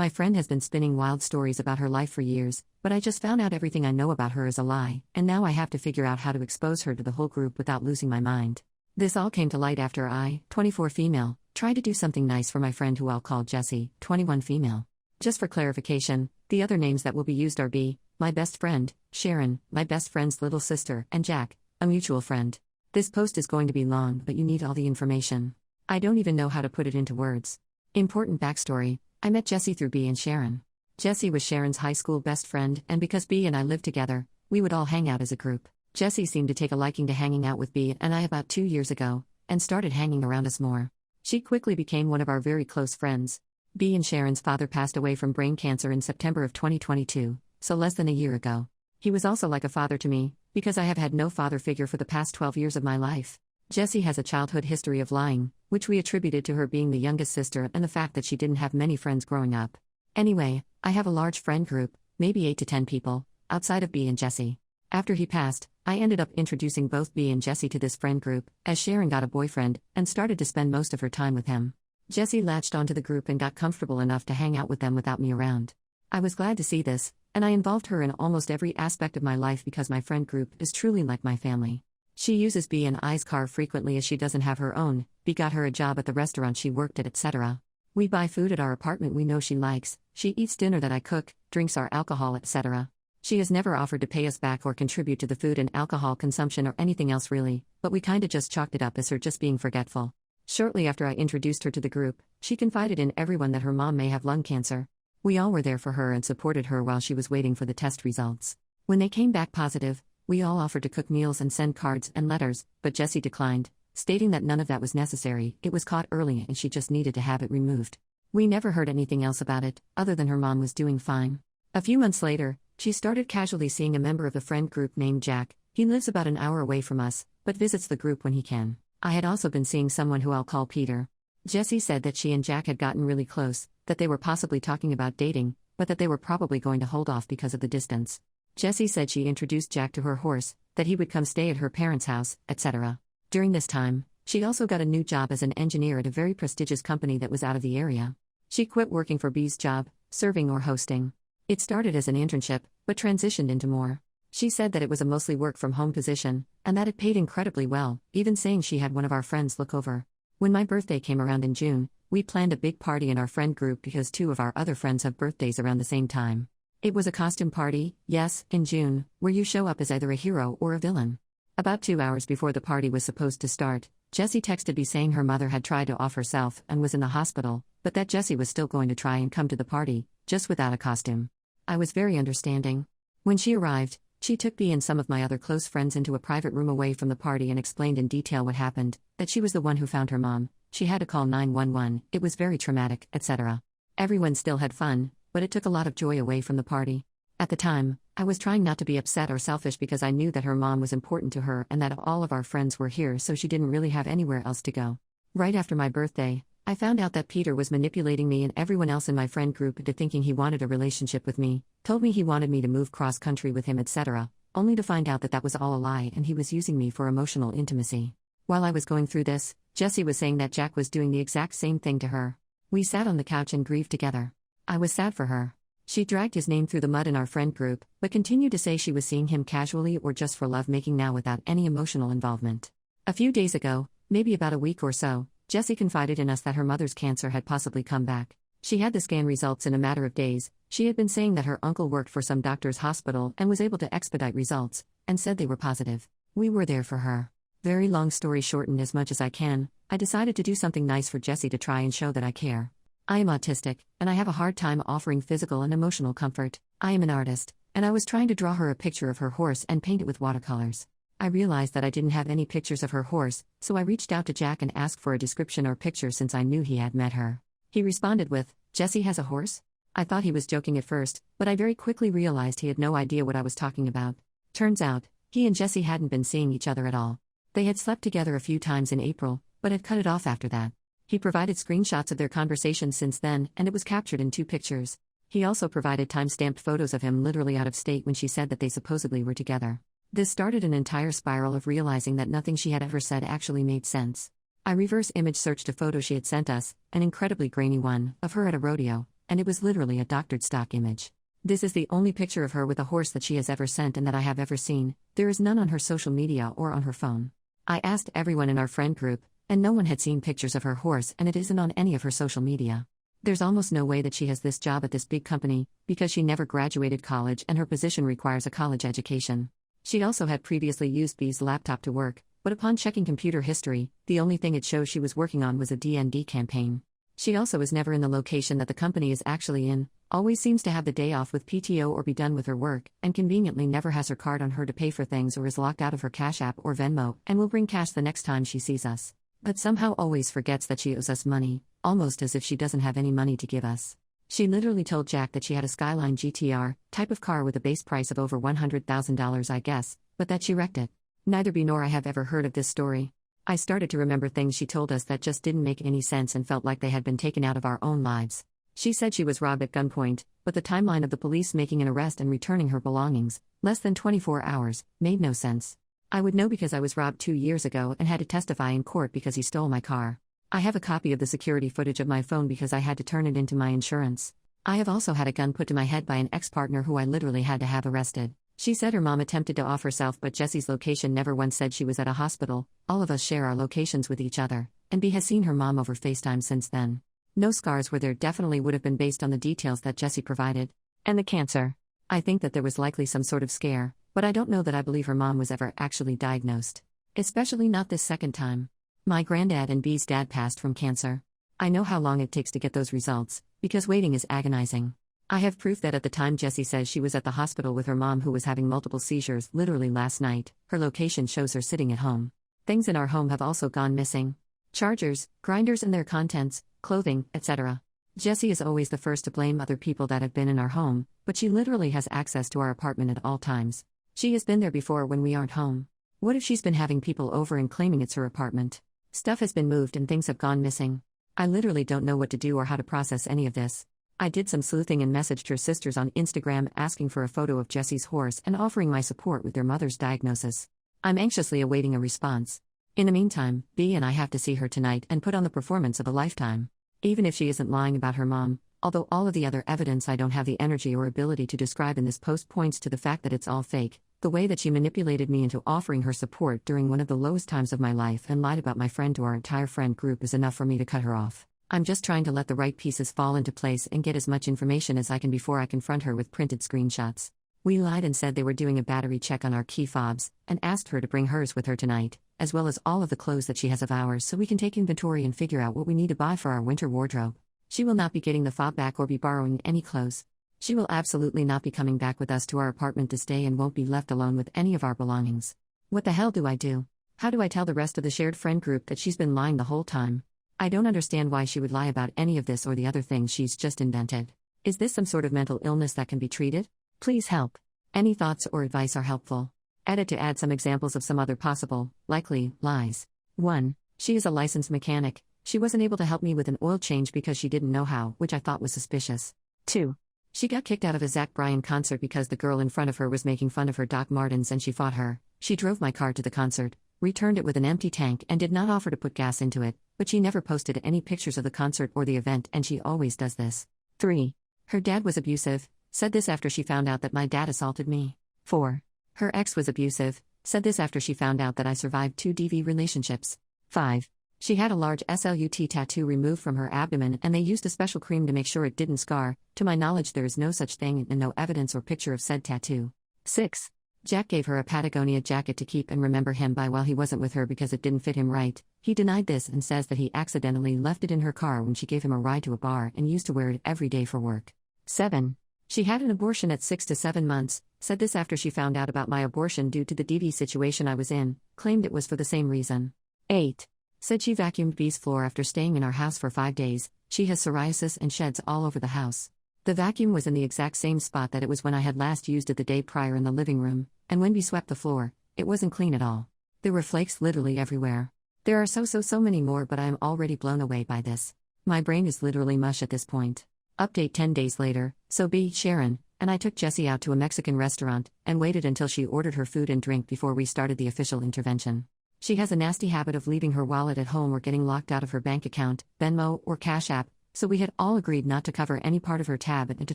My friend has been spinning wild stories about her life for years, but I just found out everything I know about her is a lie, and now I have to figure out how to expose her to the whole group without losing my mind. This all came to light after I, 24 female, tried to do something nice for my friend who I'll call Jessie, 21 female. Just for clarification, the other names that will be used are B, my best friend, Sharon, my best friend's little sister, and Jack, a mutual friend. This post is going to be long, but you need all the information. I don't even know how to put it into words. Important backstory: I met Jessie through B and Sharon. Jessie was Sharon's high school best friend, and because B and I lived together, we would all hang out as a group. Jessie seemed to take a liking to hanging out with B and I about 2 years ago, and started hanging around us more. She quickly became one of our very close friends. B and Sharon's father passed away from brain cancer in September of 2022, so less than a year ago. He was also like a father to me, because I have had no father figure for the past 12 years of my life. Jessie has a childhood history of lying, which we attributed to her being the youngest sister and the fact that she didn't have many friends growing up. Anyway, I have a large friend group, maybe 8 to 10 people, outside of B and Jessie. After he passed, I ended up introducing both B and Jessie to this friend group, as Sharon got a boyfriend, and started to spend most of her time with him. Jessie latched onto the group and got comfortable enough to hang out with them without me around. I was glad to see this, and I involved her in almost every aspect of my life because my friend group is truly like my family. She uses B and I's car frequently as she doesn't have her own. B got her a job at the restaurant she worked at, etc. We buy food at our apartment we know she likes, she eats dinner that I cook, drinks our alcohol, etc. She has never offered to pay us back or contribute to the food and alcohol consumption or anything else really, but we kinda just chalked it up as her just being forgetful. Shortly after I introduced her to the group, she confided in everyone that her mom may have lung cancer. We all were there for her and supported her while she was waiting for the test results. When they came back positive, we all offered to cook meals and send cards and letters, but Jessie declined, stating that none of that was necessary. It was caught early and she just needed to have it removed. We never heard anything else about it, other than her mom was doing fine. A few months later, she started casually seeing a member of the friend group named Jack. He lives about an hour away from us, but visits the group when he can. I had also been seeing someone who I'll call Peter. Jessie said that she and Jack had gotten really close, that they were possibly talking about dating, but that they were probably going to hold off because of the distance. Jessie said she introduced Jack to her horse, that he would come stay at her parents' house, etc. During this time, she also got a new job as an engineer at a very prestigious company that was out of the area. She quit working for B's job, serving or hosting. It started as an internship, but transitioned into more. She said that it was a mostly work-from-home position, and that it paid incredibly well, even saying she had one of our friends look over. When my birthday came around in June, we planned a big party in our friend group because 2 of our other friends have birthdays around the same time. It was a costume party, yes, in June, where you show up as either a hero or a villain. About 2 hours before the party was supposed to start, Jessie texted me saying her mother had tried to off herself and was in the hospital, but that Jessie was still going to try and come to the party, just without a costume. I was very understanding. When she arrived, she took me and some of my other close friends into a private room away from the party and explained in detail what happened, that she was the one who found her mom, she had to call 911, it was very traumatic, etc. Everyone still had fun, but it took a lot of joy away from the party. At the time, I was trying not to be upset or selfish because I knew that her mom was important to her and that all of our friends were here, so she didn't really have anywhere else to go. Right after my birthday, I found out that Peter was manipulating me and everyone else in my friend group into thinking he wanted a relationship with me, told me he wanted me to move cross-country with him, etc., only to find out that that was all a lie and he was using me for emotional intimacy. While I was going through this, Jessie was saying that Jack was doing the exact same thing to her. We sat on the couch and grieved together. I was sad for her. She dragged his name through the mud in our friend group, but continued to say she was seeing him casually or just for love-making now without any emotional involvement. A few days ago, maybe about a week or so, Jessie confided in us that her mother's cancer had possibly come back. She had the scan results in a matter of days. She had been saying that her uncle worked for some doctor's hospital and was able to expedite results, and said they were positive. We were there for her. Very long story shortened as much as I can, I decided to do something nice for Jessie to try and show that I care. I am autistic, and I have a hard time offering physical and emotional comfort. I am an artist, and I was trying to draw her a picture of her horse and paint it with watercolors. I realized that I didn't have any pictures of her horse, so I reached out to Jack and asked for a description or picture since I knew he had met her. He responded with, "Jessie has a horse?" I thought he was joking at first, but I very quickly realized he had no idea what I was talking about. Turns out, he and Jessie hadn't been seeing each other at all. They had slept together a few times in April, but had cut it off after that. He provided screenshots of their conversation since then, and it was captured in 2 pictures. He also provided time-stamped photos of him literally out of state when she said that they supposedly were together. This started an entire spiral of realizing that nothing she had ever said actually made sense. I reverse image searched a photo she had sent us, an incredibly grainy one, of her at a rodeo, and it was literally a doctored stock image. This is the only picture of her with a horse that she has ever sent and that I have ever seen. There is none on her social media or on her phone. I asked everyone in our friend group, and no one had seen pictures of her horse, and it isn't on any of her social media. There's almost no way that she has this job at this big company, because she never graduated college and her position requires a college education. She also had previously used B's laptop to work, but upon checking computer history, the only thing it shows she was working on was a D&D campaign. She also is never in the location that the company is actually in, always seems to have the day off with PTO or be done with her work, and conveniently never has her card on her to pay for things or is locked out of her Cash App or Venmo and will bring cash the next time she sees us. But somehow always forgets that she owes us money, almost as if she doesn't have any money to give us. She literally told Jack that she had a Skyline GTR, type of car with a base price of over $100,000 I guess, but that she wrecked it. Neither B nor I have ever heard of this story. I started to remember things she told us that just didn't make any sense and felt like they had been taken out of our own lives. She said she was robbed at gunpoint, but the timeline of the police making an arrest and returning her belongings, less than 24 hours, made no sense. I would know because I was robbed 2 years ago and had to testify in court because he stole my car. I have a copy of the security footage of my phone because I had to turn it into my insurance. I have also had a gun put to my head by an ex-partner who I literally had to have arrested. She said her mom attempted to off herself, but Jesse's location never once said she was at a hospital. All of us share our locations with each other, and B has seen her mom over FaceTime since then. No scars were there, definitely would have been based on the details that Jesse provided. And the cancer. I think that there was likely some sort of scare, but I don't know that I believe her mom was ever actually diagnosed. Especially not this second time. My granddad and B's dad passed from cancer. I know how long it takes to get those results, because waiting is agonizing. I have proof that at the time Jessie says she was at the hospital with her mom who was having multiple seizures literally last night, her location shows her sitting at home. Things in our home have also gone missing. Chargers, grinders and their contents, clothing, etc. Jessie is always the first to blame other people that have been in our home, but she literally has access to our apartment at all times. She has been there before when we aren't home. What if she's been having people over and claiming it's her apartment? Stuff has been moved and things have gone missing. I literally don't know what to do or how to process any of this. I did some sleuthing and messaged her sisters on Instagram asking for a photo of Jessie's horse and offering my support with their mother's diagnosis. I'm anxiously awaiting a response. In the meantime, B and I have to see her tonight and put on the performance of a lifetime. Even if she isn't lying about her mom, although all of the other evidence I don't have the energy or ability to describe in this post points to the fact that it's all fake, the way that she manipulated me into offering her support during one of the lowest times of my life and lied about my friend to our entire friend group is enough for me to cut her off. I'm just trying to let the right pieces fall into place and get as much information as I can before I confront her with printed screenshots. We lied and said they were doing a battery check on our key fobs, and asked her to bring hers with her tonight, as well as all of the clothes that she has of ours so we can take inventory and figure out what we need to buy for our winter wardrobe. She will not be getting the fob back or be borrowing any clothes. She will absolutely not be coming back with us to our apartment to stay and won't be left alone with any of our belongings. What the hell do I do? How do I tell the rest of the shared friend group that she's been lying the whole time? I don't understand why she would lie about any of this or the other things she's just invented. Is this some sort of mental illness that can be treated? Please help. Any thoughts or advice are helpful. Edit to add some examples of some other possible, likely, lies. 1. She is a licensed mechanic. She wasn't able to help me with an oil change because she didn't know how, which I thought was suspicious. 2. She got kicked out of a Zach Bryan concert because the girl in front of her was making fun of her Doc Martens and she fought her. She drove my car to the concert, returned it with an empty tank and did not offer to put gas into it, but she never posted any pictures of the concert or the event and she always does this. 3. Her dad was abusive, said this after she found out that my dad assaulted me. 4. Her ex was abusive, said this after she found out that I survived 2 DV relationships. 5. She had a large SLUT tattoo removed from her abdomen and they used a special cream to make sure it didn't scar. To my knowledge there is no such thing and no evidence or picture of said tattoo. 6. Jack gave her a Patagonia jacket to keep and remember him by while he wasn't with her because it didn't fit him right. He denied this and says that he accidentally left it in her car when she gave him a ride to a bar and used to wear it every day for work. 7. She had an abortion at 6 to 7 months, said this after she found out about my abortion due to the DV situation I was in, claimed it was for the same reason. 8. Said she vacuumed B's floor after staying in our house for 5 days. She has psoriasis and sheds all over the house. The vacuum was in the exact same spot that it was when I had last used it the day prior in the living room, and when B swept the floor, it wasn't clean at all. There were flakes literally everywhere. There are so many more, but I am already blown away by this. My brain is literally mush at this point. Update 10 days later, so B, Sharon, and I took Jessie out to a Mexican restaurant, and waited until she ordered her food and drink before we started the official intervention. She has a nasty habit of leaving her wallet at home or getting locked out of her bank account, Venmo, or Cash App, so we had all agreed not to cover any part of her tab and to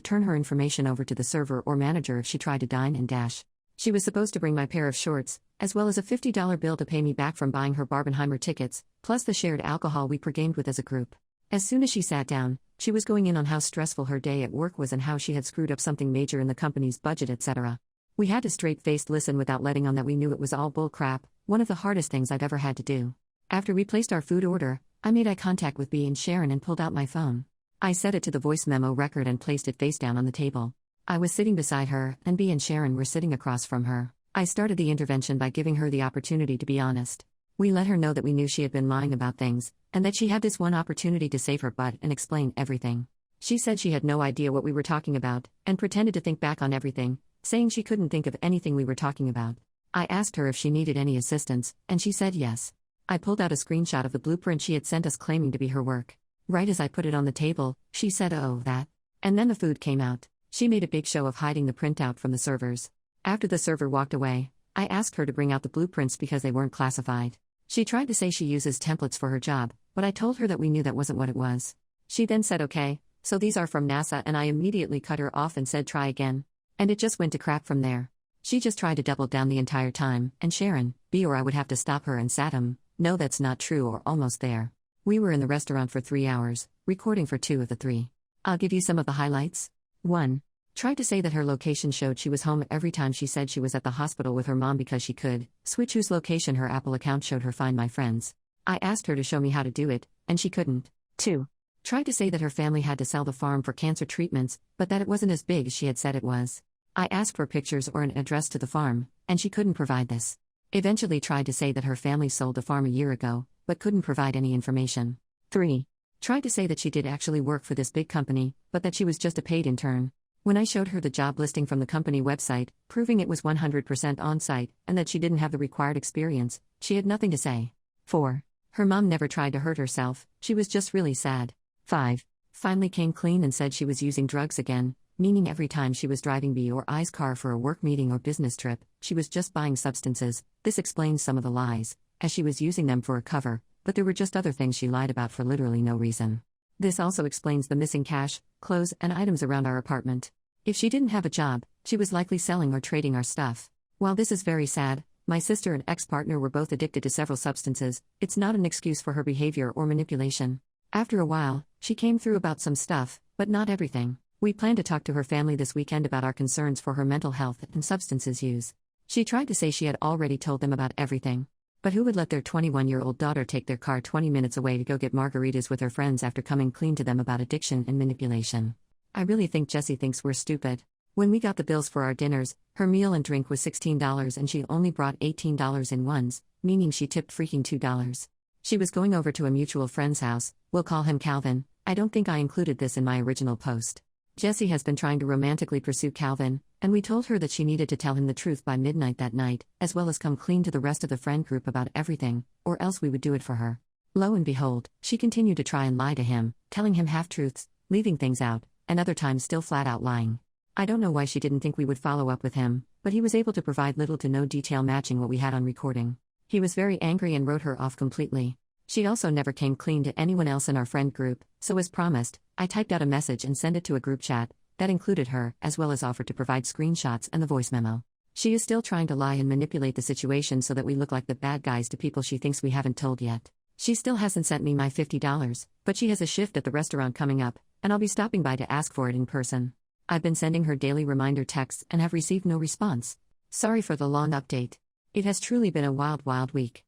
turn her information over to the server or manager if she tried to dine and dash. She was supposed to bring my pair of shorts, as well as a $50 bill to pay me back from buying her Barbenheimer tickets, plus the shared alcohol we pre-gamed with as a group. As soon as she sat down, she was going in on how stressful her day at work was and how she had screwed up something major in the company's budget, etc. We had to straight-faced listen without letting on that we knew it was all bull crap, one of the hardest things I've ever had to do. After we placed our food order, I made eye contact with B and Sharon and pulled out my phone. I set it to the voice memo record and placed it face down on the table. I was sitting beside her, and B and Sharon were sitting across from her. I started the intervention by giving her the opportunity to be honest. We let her know that we knew she had been lying about things, and that she had this one opportunity to save her butt and explain everything. She said she had no idea what we were talking about, and pretended to think back on everything, saying she couldn't think of anything we were talking about. I asked her if she needed any assistance, and she said yes. I pulled out a screenshot of the blueprint she had sent us claiming to be her work. Right as I put it on the table, she said, "Oh, that." And then the food came out. She made a big show of hiding the printout from the servers. After the server walked away, I asked her to bring out the blueprints because they weren't classified. She tried to say she uses templates for her job, but I told her that we knew that wasn't what it was. She then said, "Okay, so these are from NASA," and I immediately cut her off and said, "Try again." And it just went to crap from there. She just tried to double down the entire time, and Sharon, B, or I would have to stop her and sat him, "No, that's not true," or almost there. We were in the restaurant for 3 hours, recording for 2 of the 3. I'll give you some of the highlights. 1. Tried to say that her location showed she was home every time she said she was at the hospital with her mom because she could switch whose location her Apple account showed her Find My Friends. I asked her to show me how to do it, and she couldn't. 2. Tried to say that her family had to sell the farm for cancer treatments, but that it wasn't as big as she had said it was. I asked for pictures or an address to the farm, and she couldn't provide this. Eventually tried to say that her family sold the farm a year ago, but couldn't provide any information. 3. Tried to say that she did actually work for this big company, but that she was just a paid intern. When I showed her the job listing from the company website, proving it was 100% on-site, and that she didn't have the required experience, she had nothing to say. 4. Her mom never tried to hurt herself, she was just really sad. 5. Finally came clean and said she was using drugs again, meaning every time she was driving B or I's car for a work meeting or business trip, she was just buying substances. This explains some of the lies, as she was using them for a cover, but there were just other things she lied about for literally no reason. This also explains the missing cash, clothes, and items around our apartment. If she didn't have a job, she was likely selling or trading our stuff. While this is very sad, my sister and ex-partner were both addicted to several substances. It's not an excuse for her behavior or manipulation. After a while, she came through about some stuff, but not everything. We plan to talk to her family this weekend about our concerns for her mental health and substances use. She tried to say she had already told them about everything. But who would let their 21-year-old daughter take their car 20 minutes away to go get margaritas with her friends after coming clean to them about addiction and manipulation? I really think Jessie thinks we're stupid. When we got the bills for our dinners, her meal and drink was $16 and she only brought $18 in ones, meaning she tipped freaking $2. She was going over to a mutual friend's house, we'll call him Calvin. I don't think I included this in my original post. Jessie has been trying to romantically pursue Calvin, and we told her that she needed to tell him the truth by midnight that night, as well as come clean to the rest of the friend group about everything, or else we would do it for her. Lo and behold, she continued to try and lie to him, telling him half-truths, leaving things out, and other times still flat-out lying. I don't know why she didn't think we would follow up with him, but he was able to provide little to no detail matching what we had on recording. He was very angry and wrote her off completely. She also never came clean to anyone else in our friend group, so as promised, I typed out a message and sent it to a group chat that included her, as well as offered to provide screenshots and the voice memo. She is still trying to lie and manipulate the situation so that we look like the bad guys to people she thinks we haven't told yet. She still hasn't sent me my $50, but she has a shift at the restaurant coming up, and I'll be stopping by to ask for it in person. I've been sending her daily reminder texts and have received no response. Sorry for the long update. It has truly been a wild, wild week.